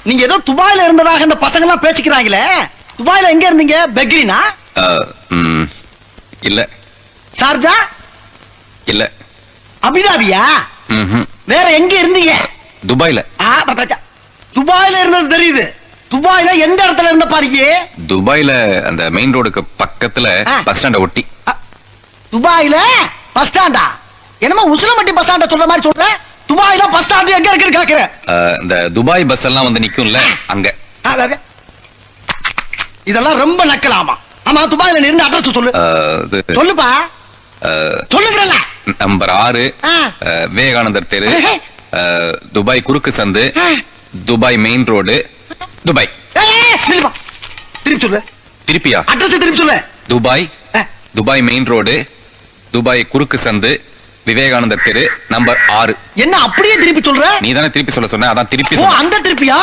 நீங்க ஏதோ துபாயில இருந்ததாக இந்த பசங்க எல்லாம் பேசிக்கிறாங்களே, துபாயில எங்க இருந்தீங்க? பெக்ரினா? இல்ல. ஷார்ஜா? இல்ல. அபிதாபியா? வேற எங்க இருந்தீங்க? துபாயில. துபாயில இருந்தது தெரியுது. துபாயில எந்த இடத்துல இருந்த பாருங்க? துபாயில அந்த மெயின் ரோடுக்கு பக்கத்துல பஸ் ஸ்டாண்ட ஒட்டி. துபாயில பஸ் ஸ்டாண்டா? என்னமா உசிலம்பட்டி பஸ் ஸ்டாண்ட சொல்ற மாதிரி சொல்ற? துபாயில பஸ் ஸ்டாண்ட் எங்க இருக்குன்னு கேக்குறேன். இந்த துபாய் பஸ் எல்லாம் வந்து நிக்கும்ல அங்க. இதெல்லாம் ரொம்ப நக்கலாமா? ஆமா, துபாயில நீ இருந்த அட்ரஸ் சொல்லு. சொல்லுப்பா. சொல்லுங்கறல. நம்பர் 6 விவேகானந்தர் தெரு, துபாய் குறுக்கு சந்து, துபாய் மெயின் ரோடு, துபாய். திருப்பி சொல்லு. திருப்பியா? அட்ரஸ் திருப்பி சொல்லு. துபாய் மெயின் ரோடு, துபாய் குறுக்கு சந்து, விவேகானந்தர் தெரு, நம்பர் 6. என்ன அப்படியே திருப்பி சொல்ற? நீ தானே திருப்பி சொல்ல சொன்ன, அதான் திருப்பி. அந்த திருப்பியா?